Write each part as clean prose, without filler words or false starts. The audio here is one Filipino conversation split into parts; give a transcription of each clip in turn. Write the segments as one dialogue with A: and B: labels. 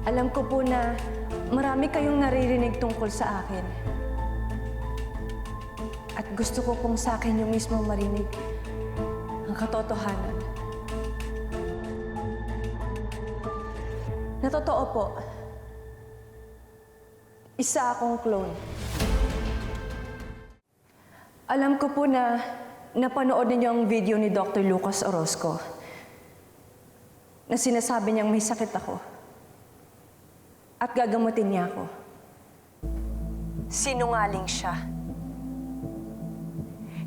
A: Alam ko po na marami kayong naririnig tungkol sa akin. At gusto ko pong sa akin yung mismo marinig ang katotohanan. Na totoo po, isa akong clone. Alam ko po na napanood ninyo ang video ni Dr. Lucas Orozco na sinasabi niyang may sakit ako at gagamutin niya ako. Sinungaling siya.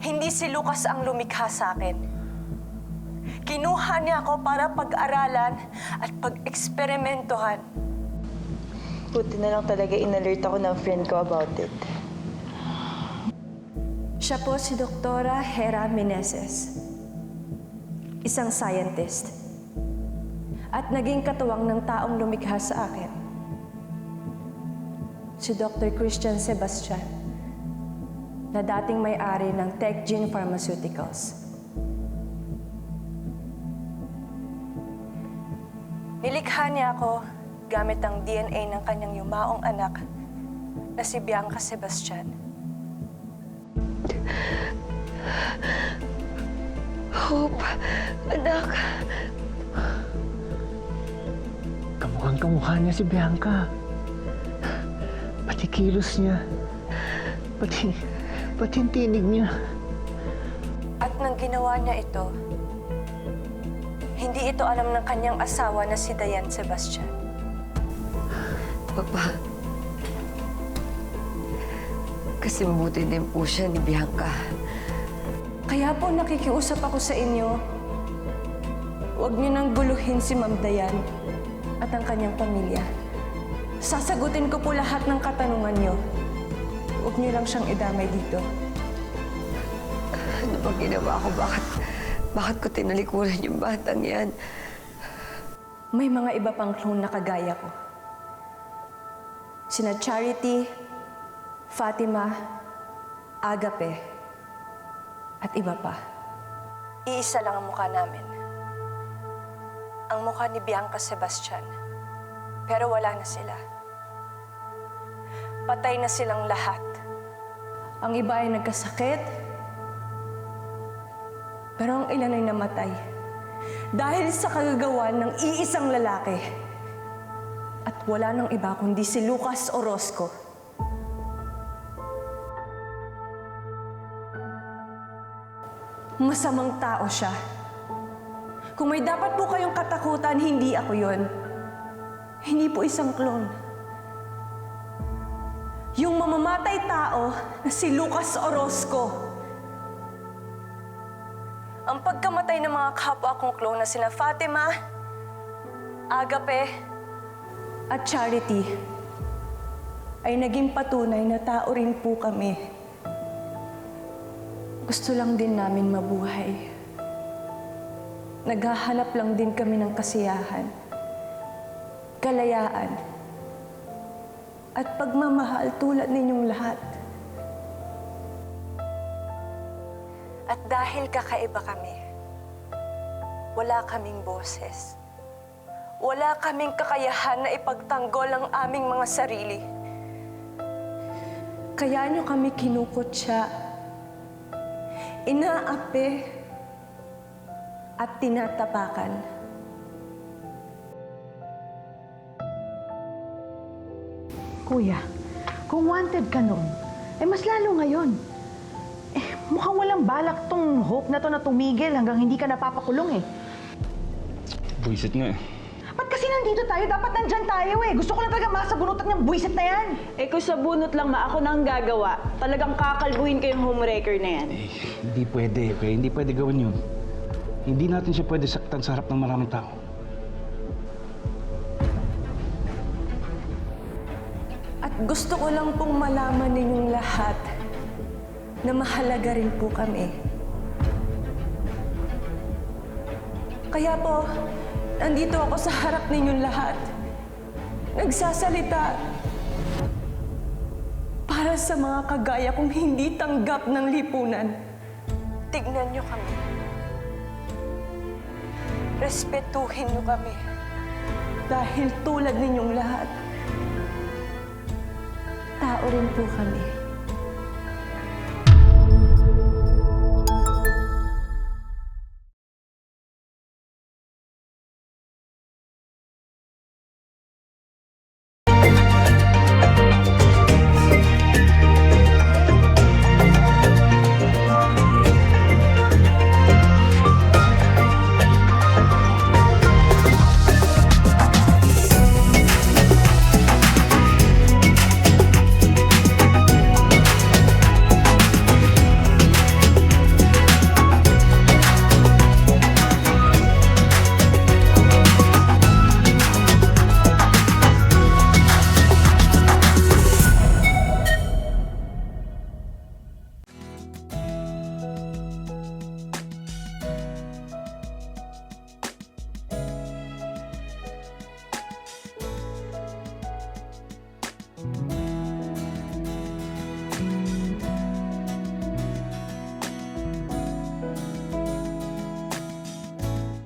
A: Hindi si Lucas ang lumikha sa akin. Kinuha niya ako para pag-aralan at pag-eksperimentohan.
B: Buti na lang talaga in-alert ako ng friend ko about it.
A: Siya po si Doktora Hera Meneses, isang scientist, at naging katuwang ng taong lumikha sa akin, si Dr. Christian Sebastian, na dating may-ari ng TechGene Pharmaceuticals. Nilikha niya ako gamit ang DNA ng kanyang yumaong anak na si Bianca Sebastian.
B: Hope, anak.
C: Kamukhang-kamukha niya si Bianca. Pati kilos niya. Pati yung tinig niya.
A: At nang ginawa niya ito, hindi ito alam ng kanyang asawa na si Diane Sebastian.
B: Papa, kasi mabuti din po siya ni Bianca.
A: Kaya po nakikiusap ako sa inyo, huwag niyo nang guluhin si Ma'am Diane at ang kanyang pamilya. Sasagutin ko po lahat ng katanungan niyo. Huwag niyo lang siyang idamay dito.
B: Ano bang ginawa ko? Bakit ko tinalikuran yung batang yan?
A: May mga iba pang clone na kagaya ko. Sina Charity, Fatima, Agape, at iba pa. Iisa lang ang mukha namin. Ang mukha ni Bianca Sebastian. Pero wala na sila. Patay na silang lahat. Ang iba ay nagkasakit, pero ang ilan ay namatay. Dahil sa kagagawan ng iisang lalaki. At wala nang iba kundi si Lucas Orozco. Masamang tao siya. Kung may dapat po kayong katakutan, hindi ako yon. Hindi po isang clone. Yung mamamatay tao na si Lucas Orozco. Ang pagkamatay ng mga kapwa kong clone na sina Fatima, Agape, at Charity ay naging patunay na tao rin po kami. Gusto lang din namin mabuhay. Naghahanap lang din kami ng kasiyahan, kalayaan, at pagmamahal tulad ninyong lahat. At dahil kakaiba kami, wala kaming boses. Wala kaming kakayahan na ipagtanggol ang aming mga sarili. Kaya nyo kami kinukutya, inaapi, at tinatapakan.
D: Kuya, kung wanted ka noon, mas lalo ngayon. Mukhang walang balak tong hope na to na tumigil hanggang hindi ka napapakulong
E: Buisit nga eh.
D: Ba't kasi nandito tayo? Dapat nandyan tayo Gusto ko lang talaga masabunutan ng buwisit na yan.
F: Kung sa bunot lang ako nang gagawa, talagang kakalbuhin ko yung homewrecker na yan.
E: Hindi pwede, okay? Hindi pwede gawin yun. Hindi natin siya pwede saktan sa harap ng maraming tao.
A: At gusto ko lang pong malaman ninyong lahat na mahalaga rin po kami. Kaya po, nandito ako sa harap ninyong lahat. Nagsasalita para sa mga kagaya kong hindi tanggap ng lipunan. Tignan niyo kami. Respetuhin niyo kami. Dahil tulad ninyong lahat, tao rin po kami.